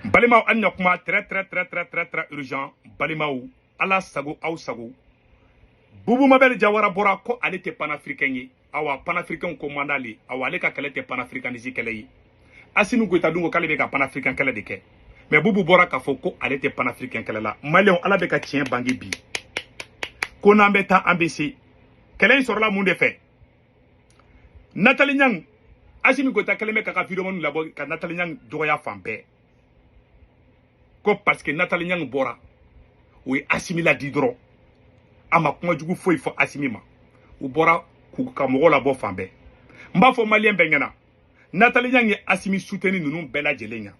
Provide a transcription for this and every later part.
Balimaw an na kuma très urgent. Balimaw ala sago aw sago. Bubu Mabel Jawara bora ko ale te panafricain yi. Awa panafricain ko mandali. Awa ale ka kele te panafricanisi kele yi. Asimi Goita dungo kale be ka panafricain kele de ke. Mais Bubu bora ka fo ko ale te panafricain kele la. Malion ala be ka tien bangi bi. Ko na mbeta ambesi. Kele yi sorola mun de fe. Nathalie Nyang Asimi Goita kele me ka video monu labo ka Nathalie Nyang doya fampe. Ko parce que Nathalie Nyang bora. Oui Asimi la didro. Ama kuma jugu foi fo Asimi ma. U bora ku ka mogo la bo fambe. Mba fo malien bengena. Nathalie Nyang ye Asimi soutenu nunu bela jelenya.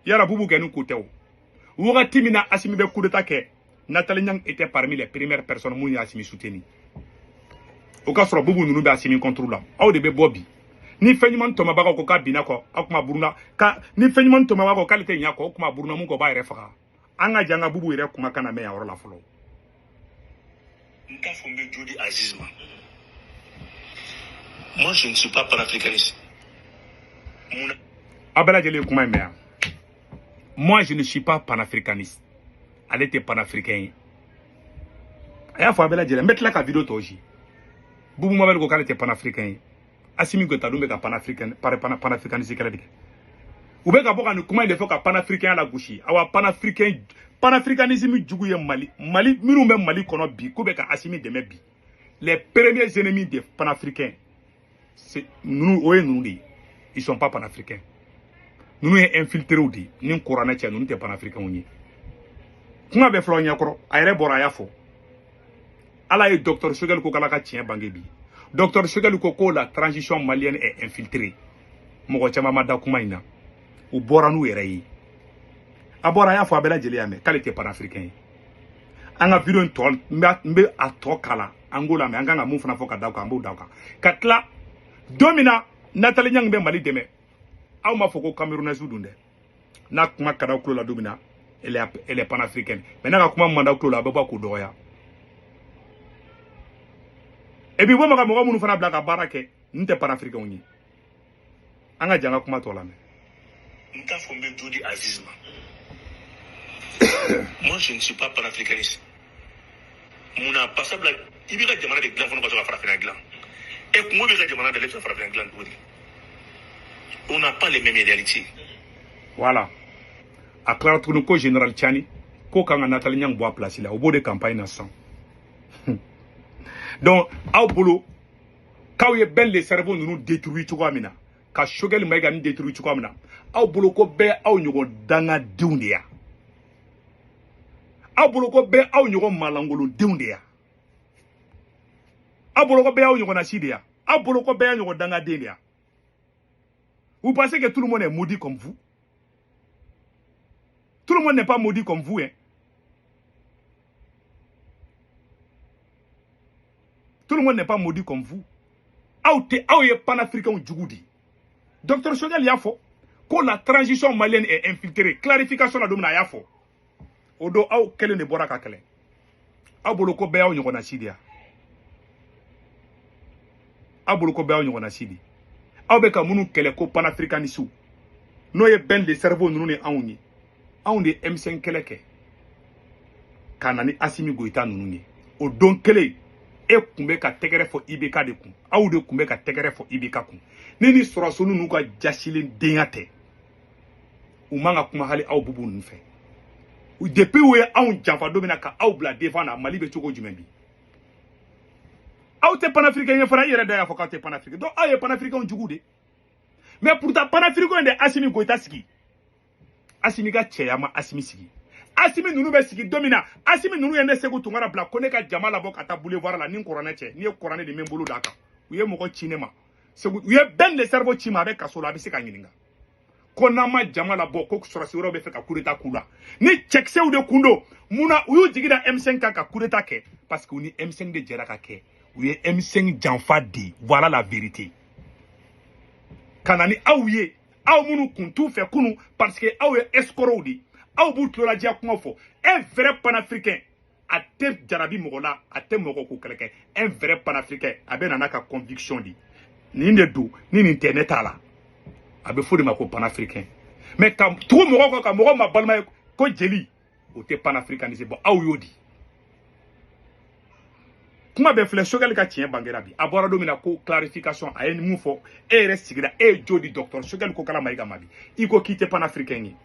Yara Bubu genu kotew. Wogati mina Asimi be coup d'état ke. Nathalie Nyang était parmi les premières personnes mouni Asimi soutenu. Au cas où Bubu nunu be Asimi contrôle la. Aw de be bobi. Ni fenyman toma baga ko ka binako akuma buruna ka ni fenyman toma baga ko kalite nyako akuma buruna mun ko ba yere faga. Anga janga Bubu yere kuma kana me ya woro la folo. Nka fombe Jody Azizma. Moi, je ne suis pas panafricaniste. Moi, je ne suis pas panafricaniste. Elle était panafricaine. Aya fo abela jele metla ka video toji. Bubu Mabel ko kale te panafricain. Asimi Goita dumbe ka panafricaniste kala dik. Ube ka boka ni kuma ile fo ka panafricain la gushi. Awa panafricanisme jugu ye Mali minou même Mali kono bi ko be ka Asimi deme bi. Les premiers ennemis des panafricains c'est nous ils sont pas panafricains. Nous sommes infiltrés ou dit nous courant tient nous sommes panafricains ou ni. Kuma be flo nyakoro ayre bora yafo. Ala e docteur Sogel ko kala ka tient bangebi. Docteur Sogel ko la transition malienne est infiltrée. Moko chama mada kuma ina. U bora nu yere yi. Abora yafo abela jeli ame qualité panafricain. Anga video ntol mbe atokala Angola me anga mu fana fo ka dawka mbu dawka. Katla domina Nathalie Nyang be Mali deme. Aw ma foko Camerounais dunde. Na kuma kada kulo la domina elle est panafricaine. Mais na kuma manda kulo la baba ko doya. Et puis bon maka mo munu fana blaka barake nte panafricain ni. Anga janga kuma to la me. Nka fombe Jody Azizma. Moi je ne suis pas panafricaniste. Muna passable ibika jamana de glan fono ko farafina glan. Et comment on n'a pas les mêmes réalités. Voilà. À clair tout le général Tchani, ko kanga Nathalie Nyang boit place là au bout de campagne naissant. Donc, au boulot, quand il y a ben les cerveaux nous détruit tout comme ça, quand Sogel Mega nous détruit tout comme ça, au boulot ko be au nyugo danga diundia. Au boulot ko be au nyugo malangolo diundia. Aboloko beya nyoko na sidia. Aboloko beya nyoko danga delia. Vous pensez que tout le monde est maudit comme vous? Tout le monde n'est pas maudit comme vous, hein? Tout le monde n'est pas maudit comme vous. Aouye panafricain ou djougoudi. Docteur Sogel Yafo, quand la transition malienne est infiltrée, clarification la domina Yafo. Odo aou kele ne bora kakele. Aboloko beya nyoko na sidia. Aboloko beya nyona sidi. Aube ka munu kele ko panafricanisu. No ye ben de cerveau nunu ne auni. Auni M5 keleke. Kanani Asimi Goita nunu ne. O don kele e kumbe ka tegere fo ibeka de kun. Aou de kumbe ka tegere fo ibeka kun. Nini sorasonu nuka jasilin dengate. Umanga kuma hali au bubu nfe. Depuis où est aun janfa domina ka au bla devant Mali be choko jumebi. Aw te panafricain fana yere da ya fo ka te panafricain donc aw panafricain djugude mais pourtant panafricain de Asimi Goita sigi Asimi ga cheyama Asimi sigi Asimi nunu be sigi domina Asimi nunu yende segu tungara bla kone ka jama la boka ta boulevard la ni korane che ni korane de membolo daka uye moko chinema segu uye ben le cerveau chima avec kasola bi sika nyininga konama jama la boko sura sura be fe ka kureta kula ni checkse ou de kundo muna uyu jigida M5 ka kureta ke parce que ni M5 de jera ka ke oui, M5 Janfadi, voilà la vérité. Kanani aouye, aou mounou kuntou fait kounou, parce que aouye escroudi, aou bout la dia kumofo, un vrai panafricain, a te jarabi mogola, a te mogoko keleke, un vrai panafricain, a ben anaka conviction di. Ni ne dou, ni internet ala. A be fou de mako panafricain. mais quand tout mɔgɔ ka mɔgɔ ma balima ko jeli o tɛ panafricanisme bon aw y'o di kuma bɛ filɛ Choguel ka tiɲɛ bangera bi a bɔra don min na ko clarification a ye mun fɔ e yɛrɛ sigira e ye jo di docteur Choguel ko kala Mayiga ma bi i ko k'i tɛ panafricain ye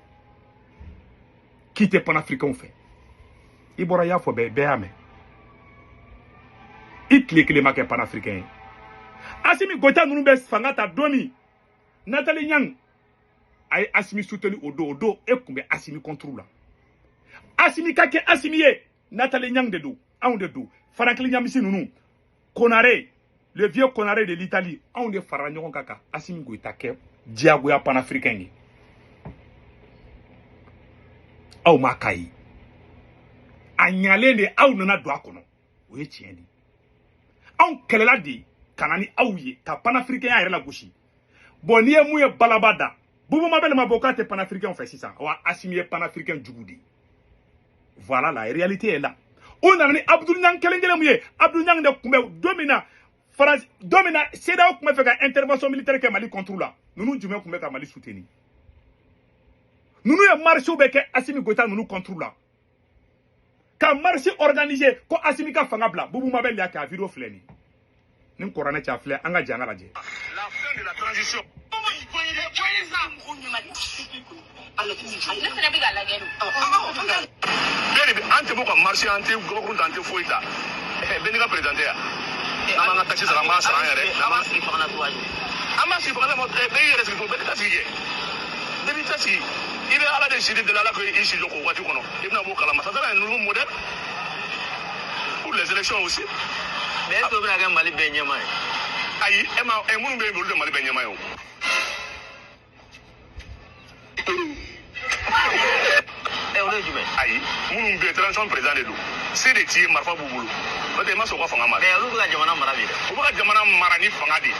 k'i tɛ panafricain fɛ i bɔra y'a fɔ bɛɛ y'a mɛn i tile kelen ma kɛ panafricain ye Assimi Goïta ninnu bɛ fanga ta don min Nathalie Niang a ye Assimi soutenu o don e kun bɛ Assimi contre la Assimi ka kɛ Assimi ye Nathalie Niang de don anw de don Farakili Ɲamisi ninnu Konaré le vieux Konaré de l'Italie anw de fara ɲɔgɔn kan ka Assimi Goïta kɛ diyagoya panafricain ye aw ma k'a ye a ɲalen de aw nana don a kɔnɔ o ye tiɲɛ de anw kɛlɛla de ka na ni aw ye ka panafricain yɛrɛ la gosi bon n'i ye mun ye balaba da Boubou Mabel ma bɔ k'a tɛ panafricain fɛ sisan wa Assimi ye panafricain jugu de voilà la réalité est là on a ni Abdou Niang kelen mun ye Abdou Niang de kun bɛ don min na France don min na CEDEAO kun bɛ fɛ ka intervention militaire kɛ Mali contre la ninnu jumɛn kun bɛ ka Mali soutenir ninnu ye marche bɛ kɛ Assimi Goïta ninnu contre la ka marche organiser ko Assimi ka fanga bila Boubou Mabel y'a kɛ a vidéo filɛ nin ni kuranɛ cɛ a filɛ an ka jɛ an ka lajɛ la fin de la transition ante boka marché ante gobru ante foita beniga présenté ya amanga taxi sara ma sara yare amasi fana tuwaje amasi fana mo be yere sigo be taxi je debi taxi ibe ala de shiri de la ko ishi loko wati kono ibna mo kala masa dara nouveau modèle pour les élections aussi mais to bra ga mali be nyama ayi e ma e munu be bolu de mali be nyama yo ayi minnu bɛ transition président de don se de ti marifa b'u bolo n'o tɛ i ma sɔn u ka fanga ma. mais olu bɛ ka jamana mara bi dɛ. u bɛ ka jamana mara ni fanga de ye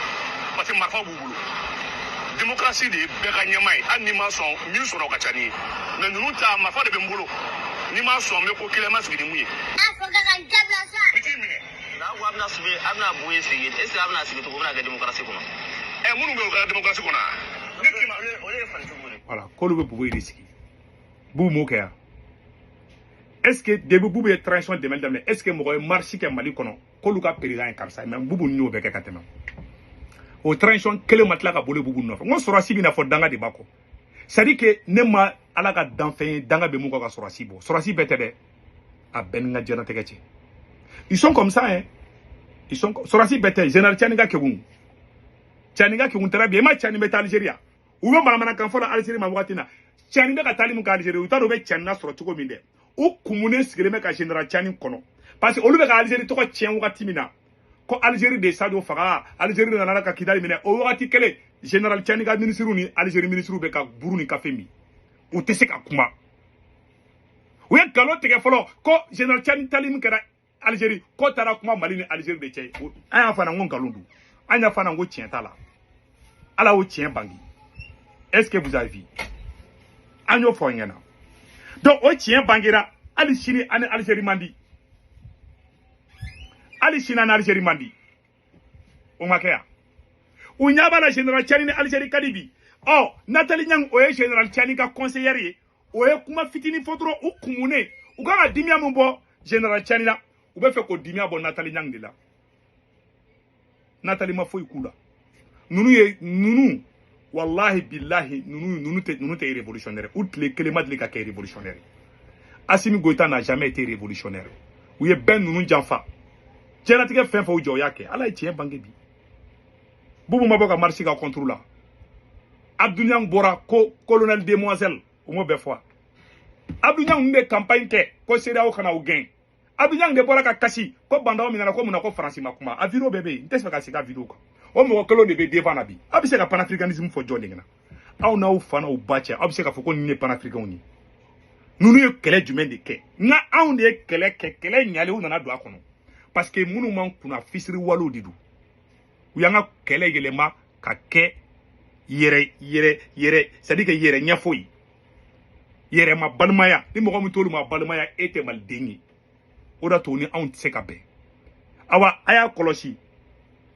parce que marifa b'u bolo démocratie de ye bɛɛ ka ɲɛma ye hali n'i ma sɔn min sɔrɔ o ka ca ni ye mais ninnu ta marifa de bɛ n bolo n'i ma sɔn n bɛ ko kelen ma sigi ni mun ye. a fɔ ka n dabila sa. i t'i minɛ. n'a ko a bɛna sigi a bɛna bu ye sigi est ce que a bɛna sigi cogo bɛna kɛ démocratie kɔnɔ. minnu bɛ u ka démocratie kɔnɔ ne k'i ma o ye fanicogo de. voilà k'olu bɛ bugu de sigi Boubou m'o kɛ yan. Est-ce que depuis Boubou ye transition dɛmɛ daminɛ est-ce que mɔgɔ ye marche kɛ Mali kɔnɔ k'olu ka président ye karisa mais Boubou ni y'o bɛɛ kɛ ka tɛmɛ o transition kelen ma tila ka bolo Boubou nɔfɛ n ko sɔrɔsi bɛna fɔ danga de b'a kɔ c'est à dire que ne ma ala ka danfɛn ye danga bɛ mun kɔ ka sɔrɔsi bɔ sɔrɔsi bɛɛ tɛ dɛ a bɛɛ ni n ka diɲɛlatigɛ cɛ ils sont comme ça hein ils sont sɔrɔsi bɛɛ tɛ général Tiani ka kɛgun très bien i ma Tiani bɛ taa Algérie u bɛ manamanakan fɔ la Algérie ma wagati na Tiani bɛ ka taali mun kɛ Algérie u t'a dɔn u bɛ Tiani sɔrɔ cogo min dɛ o kumunen sigilen bɛ ka général Tiani kɔnɔ parce que olu bɛ ka Algérie tɔgɔ tiɲɛ wagati min na ko Algérie de Sadio faga Algérie de nana ka Kidali minɛ o wagati kelen général Tiani ka ministre ni Algérie ministre bɛ ka buru ni café min o tɛ se ka kuma u ye nkalon tigɛ fɔlɔ ko général Tiani taali min kɛra Algérie ko taara kuma Mali ni Algérie de cɛ an y'a fana n ko nkalon don an y'a fana n ko tiɲɛ t'a la ala y'o tiɲɛ bangi est-ce que vous avez vu an y'o fɔ n ɲɛna donc o tiɲɛ bangera hali sini ani Algérie man di hali sini ani Algérie man di o ma kɛ yan u ɲɛ b'a la général Tiani ni Algérie ka di bi ɔ Nathalie Niang o ye général Tiani ka conseillère ye o ye kuma fitinin fɔ dɔrɔn u kumunen u kan ka dimiya mun bɔ général Tiani la u bɛ fɛ k'o dimiya bɔ Nathalie Niang de la Nathalie ma foyi k'u la nunu wallahi billahi nunu tɛ révolutionnaire ou tile kelen ma deli ka kɛ révolutionnaire Assimi Goïta n'a jamais été révolutionnaire u ye bɛn nunu janfa diɲɛlatigɛ fɛn fɛn u jɔ o y'a kɛ ala ye tiɲɛ bange bi Boubou ma bɔ ka marche ka contre la Abdou Niang bɔra ko colonel demoiselle o m'o bɛɛ fɔ Abdou Niang de campagne kɛ ko CEDEAO kana o gɛn Abdou Niang de bɔra ka kasi ko bandaw min nana ko mun na ko faransi ma kuma a vidéo bɛɛ bɛ yen n tɛ se ka segin a vidéo kan o mɔgɔ kelen de bɛ devant na bi a bɛ se ka panafricanisme fɔ jɔn de ɲɛna aw n'aw fa n'aw ba cɛ aw bɛ se k'a fɔ ko nin ye panafricains ye ninnu ye kɛlɛ jumɛn de kɛ nka anw de ye kɛlɛ kɛ kɛlɛ ɲalen u nana don a kɔnɔ parce que minnu man kunna fisiri walew de don u y'an ka kɛlɛ yɛlɛma ka kɛ yɛrɛ c'est à dire que yɛrɛ ɲɛfɔ ye yɛrɛ ma balimaya ni mɔgɔ min t'olu ma balimaya e tɛ maliden ye o da to ni anw tɛ se ka bɛn awa a y'a kɔlɔsi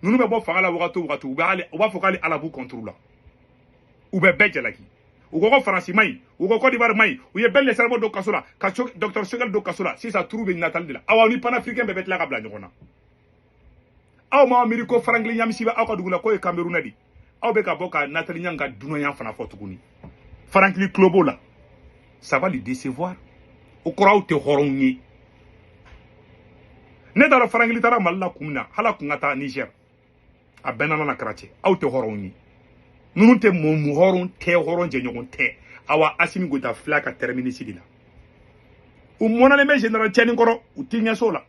ninnu bɛ bɔ fanga la wagati o wagati u b'a fɔ k'ale ala b'u contre la u bɛ bɛɛ jalaki u ko faransi mayi u ko Côte d'Ivoire mayi u ye bɛɛ le saramo do kaso la ka docteur Choguel do kaso la sisan turu bɛ Nathalie de la aw ni panafricain bɛɛ bɛ tila ka bila ɲɔgɔn na aw ma miiri ko Franklin Nyamisi bɛ aw ka dugu la k'o ye Camerounais de aw bɛ ka bɔ ka Nathalie Nyang ka dunanya fana fɔ tuguni Franklin tulo b'o la ça va le décevoir o kɔrɔ aw tɛ hɔrɔnw ye ne t'a dɔn Franklin taara Mali la kun min na hala kun ka taa Niger a bɛɛ nana na Karachi aw tɛ hɔrɔnw ye ninnu tɛ mu hɔrɔn tɛ hɔrɔn jɛɲɔgɔn tɛ awa Assimi Goïta filɛ ka terminus de la u mɔnalen bɛ général Tiani kɔrɔ u t'i ɲɛso la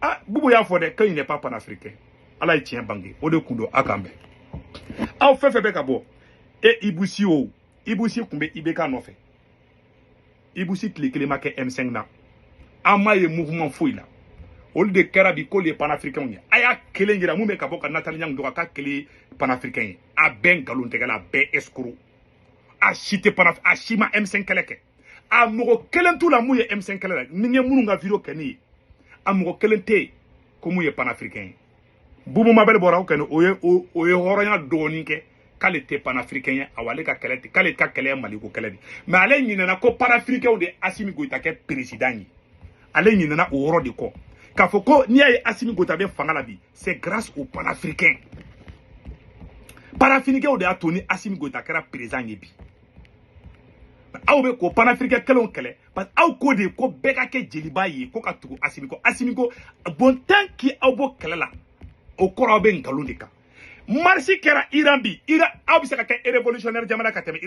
ah Boubou y'a fɔ dɛ qu'il n'est pas panafricain ala ye tiɲɛ bange o de kun don a kan bɛn aw fɛn fɛn bɛ ka bɔ Ibousi o Ibousi kun bɛ IBK nɔfɛ Ibousi tile kelen ma kɛ M5 na an ma ye mouvement foyi la olu de kɛra bi k'olu ye panafricains ye a y'a kelen yira mun bɛ ka bɔ ka Nathalie Nyang dɔgɔ k'a kelen panafricain ye a bɛɛ nkalon tigɛla a bɛɛ escroc a si tɛ a si ma M5 kɛlɛ kɛ a mɔgɔ kelen t'u la mun ye M5 kɛlɛ la ni n ye minnu ka vidéo kɛ ne ye a mɔgɔ kelen tɛ yen ko mun ye panafricain ye Boubou Mabel bɔra aw kɛnɛ o ye hɔrɔnya dɔɔnin kɛ k'ale tɛ panafricain ye awɔ ale ka kɛlɛ tɛ k'ale ka kɛlɛ ye Maliko kɛlɛ de mais ale ɲinɛna ko panafricains de Assimi Goïta kɛ président ye ale ɲinɛna o yɔrɔ de kɔ k'a fɔ ko n'i y'a ye Assimi Goïta bɛ fanga la bi c'est grâce aux panafricains panafricains de y'a to ni Assimi Goïta kɛra président ye bi aw bɛ ko panafricain kelenw kɛlɛ parce que aw ko de ko bɛɛ ka kɛ jeliba ye ko ka tugu Assimi ko bon tant que aw bɔ kɛlɛ la o kɔrɔ aw bɛ nkalon de kan marche kɛra Iran bi Iran aw bɛ se ka kɛ révolutionnaire jamana ka tɛmɛ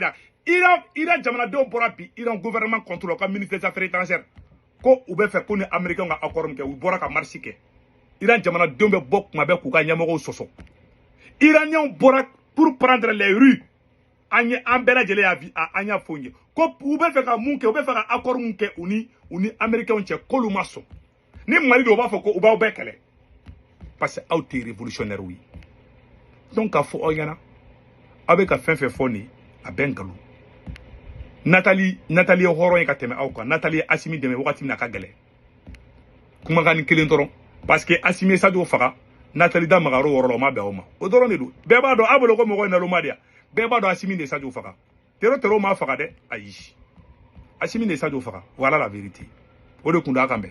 Iran jamanadenw bɔra bi Iran gouvernement contrôle ka ministre des affaires étrangères ko u bɛ fɛ ko ni américains ka accord min kɛ u bɔra ka marche kɛ Iran jamanadenw bɛ bɔ kuma bɛɛ k'u ka ɲɛmɔgɔw sɔsɔ Iraniens bɔra pour prendre les rues an bɛɛ lajɛlen an y'a fɔ n ye ko u bɛ fɛ ka mun kɛ u bɛ fɛ ka accord mun kɛ u ni américains cɛ k'olu ma sɔn ni Mali don u b'a fɔ ko u b'aw bɛɛ kɛlɛ parce que aw tɛ révolutionnaire ye donc k'a fɔ aw ɲɛna aw bɛ ka fɛn fɛn fɔ nin a bɛ nkalon Nathalie ye hɔrɔn ye ka tɛmɛ aw kan Nathalie ye Assimi dɛmɛ wagati min na a ka gɛlɛn kumakan kelen dɔrɔn parce que Assimi ye Sadio faga Nathalie da magaro yɔrɔ la o ma bɛn aw ma o dɔrɔn de don bɛɛ b'a dɔn aw bolo ko mɔgɔ ye naloma de ya bɛɛ b'a dɔn Assimi de ye Sadio faga tero ma faga dɛ ayi Assimi de ye Sadio faga voilà la vérité o de kun don a kan bɛn